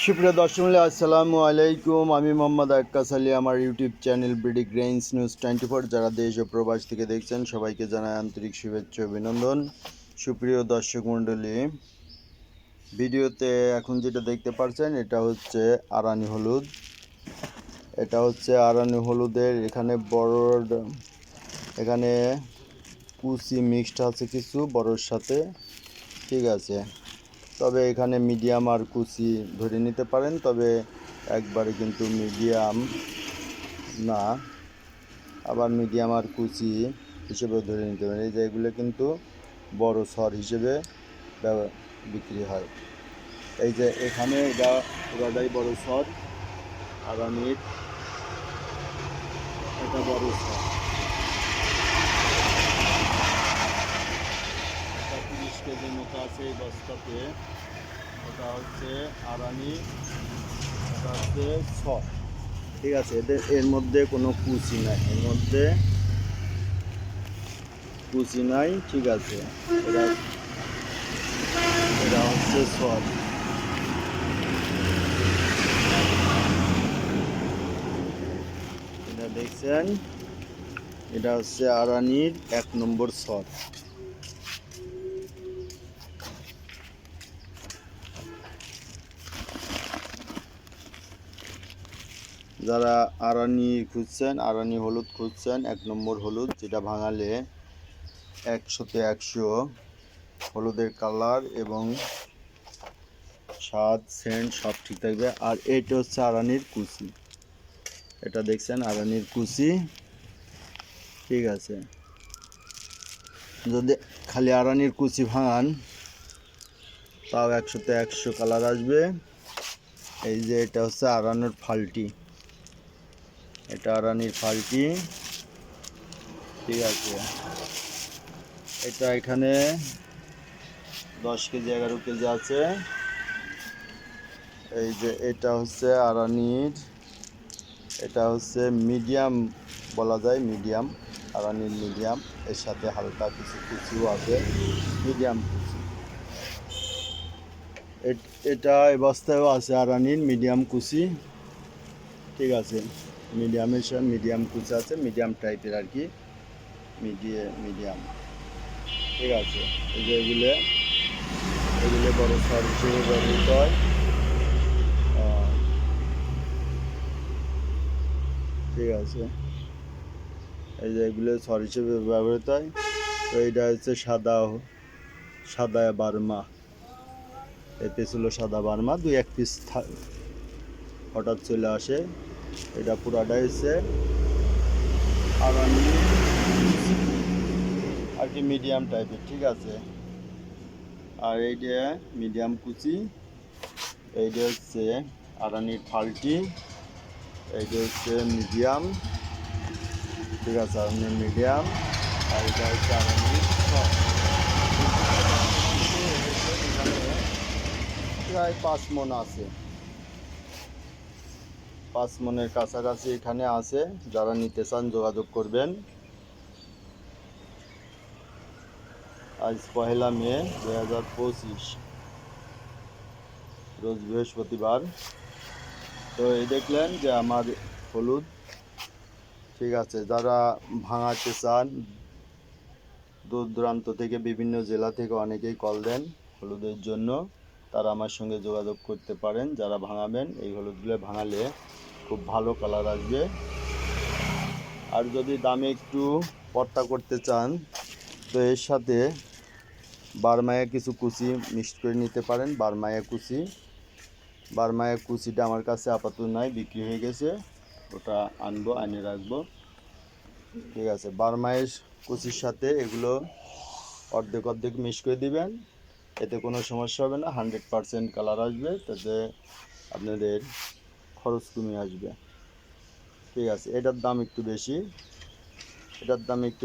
সুপ্রিয় দর্শক আসসালামু আলাইকুম। আমি মোহাম্মদ আক্কাস আলী। আমার YouTube channel BD grains news 24 যারা দেশ ও প্রবাস থেকে দেখছেন সবাইকে জানাই আন্তরিক শুভেচ্ছা অভিনন্দন। সুপ্রিয় দর্শক মণ্ডলী, ভিডিওতে এখন যেটা দেখতে পাচ্ছেন এটা হচ্ছে আরানি হলুদ। এটা হচ্ছে আরানি হলুদের এখানে কুচি মিক্সড আছে কিছু বড়োর সাথে, ঠিক আছে। তবে এখানে মিডিয়াম আর কুচি ধরে নিতে পারেন, তবে একবারে কিন্তু মিডিয়াম না, আবার মিডিয়াম আর কুচি হিসেবে ধরে নিতে পারেন। এই যে এগুলো কিন্তু বড় সর হিসেবে বিক্রি হয়। এই যে এখানে এটা পুরাটাই বড় সর, আগামীর এটা বড় সর, এটা 30 কেজির মতো আছে এই বস্তাতে। এটা হচ্ছে আরানি, এটা হচ্ছে সর, ঠিক আছে। এর মধ্যে কোনো কুচি নাই, এর মধ্যে কুচি নাই, ঠিক আছে। এটা এটা হচ্ছে সর। এটা দেখছেন, এটা হচ্ছে আরানির 1 নম্বর সর। যারা আরানি খুঁজছেন, আরানি হলুদ খুঁজছেন, 1 নম্বর হলুদ, যেটা ভাঙালে 100-তে 100 হলুদের কালার এবং স্বাদ সেন্ট সব ঠিক থাকবে। আর এটা হচ্ছে আরানির কুচি, এটা দেখছেন আরানির কুচি, ঠিক আছে। যদি খালি আরানির কুচি ভাঙান তাও 100-তে 100 কালার আসবে। এই যে এটা হচ্ছে আরানির ফাল্টি, এটা আরানির ফাল্টি, ঠিক আছে। এটা এখানে 10 কেজি 11 কেজি আছে। এই যে এটা হচ্ছে আরানির, এটা হচ্ছে মিডিয়াম বলা যায়, মিডিয়াম আরানির মিডিয়াম, এর সাথে হালকা কিছু কুচিও আছে, মিডিয়াম কুচি। এটা এই বস্তায়ও আছে আরানির মিডিয়াম কুচি, ঠিক আছে। মিডিয়ামের সাথে মিডিয়াম কুচি আছে, মিডিয়াম টাইপের আর কি, মিডিয়াম, ঠিক আছে। এই যে এগুলো বড় সর হিসেবে ব্যবহৃত হয়, ঠিক আছে। এই যে এগুলো সর হিসেবে ব্যবহৃত হয়। তো এইটা হচ্ছে সাদা বার্মা, এই পিস হলো সাদা বার্মা, 2-1 পিস হঠাৎ চলে আসে। এটা পুরাটাই হচ্ছে আরানি আর কি, মিডিয়াম টাইপের, ঠিক আছে। আর এইটা মিডিয়াম কুচি, এইটা হচ্ছে আরানির ফাল্টি, এইটা হচ্ছে মিডিয়াম, ঠিক আছে, আরানির মিডিয়াম। আর এটা হচ্ছে আরানির প্রায় 5 মণ আছে, 5 মণের কাছাকাছি এখানে আছে। যারা নিতে চান যোগাযোগ করবেন। আজ 1 মে 2025, রোজ বৃহস্পতিবার। তো এই দেখলেন যে আমার হলুদ, ঠিক আছে। যারা ভাঙাতে চান, দূর দূরান্ত থেকে বিভিন্ন জেলা থেকে অনেকেই কল দেন হলুদের জন্য, তারা আমার সঙ্গে যোগাযোগ করতে পারেন। যারা ভাঙাবেন, এই হলুদগুলো ভাঙালে খুব ভালো কালার আসবে। আর যদি দামে একটু পর্তা করতে চান, তো এর সাথে বারমায়া কিছু কুচি মিক্সড করে নিতে পারেন। বারমায়া কুচিটা আমার কাছে আপাতত নাই, বিক্রি হয়ে গেছে, ওটা আনবো, আনে রাখবো, ঠিক আছে। বারমায়ের কুচির সাথে এগুলো অর্ধেক অর্ধেক মিক্স করে দিবেন, এতে কোনো সমস্যা হবে না, 100% কালার আসবে, তাতে আপনাদের খরচ কমে আসবে, ঠিক আছে। এটার দাম একটু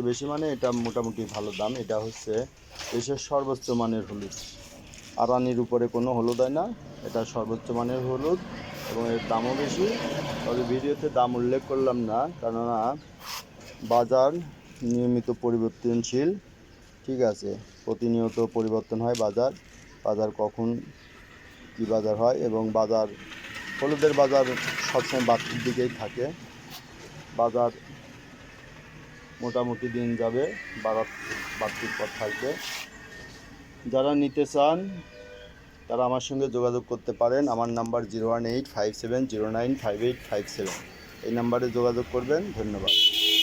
বেশি, মানে এটা মোটামুটি ভালো দাম। এটা হচ্ছে দেশের সর্বোচ্চ মানের হলুদ, আরানির উপরে কোনো হলুদ হয় না, এটা সর্বোচ্চ মানের হলুদ এবং এর দামও বেশি। তবে ভিডিওতে দাম উল্লেখ করলাম না, কেননা বাজার নিয়মিত পরিবর্তনশীল, ঠিক আছে। প্রতিনিয়ত পরিবর্তন হয় বাজার কখন কী বাজার হয়, এবং বাজার হলুদের বাজার সবসময় বাড়তির দিকেই থাকে। বাজার মোটামুটি দিন যাবে বাড়তির পর থাকবে। যারা নিতে চান তারা আমার সঙ্গে যোগাযোগ করতে পারেন। আমার নাম্বার 01857095857, এই নাম্বারে যোগাযোগ করবেন। ধন্যবাদ।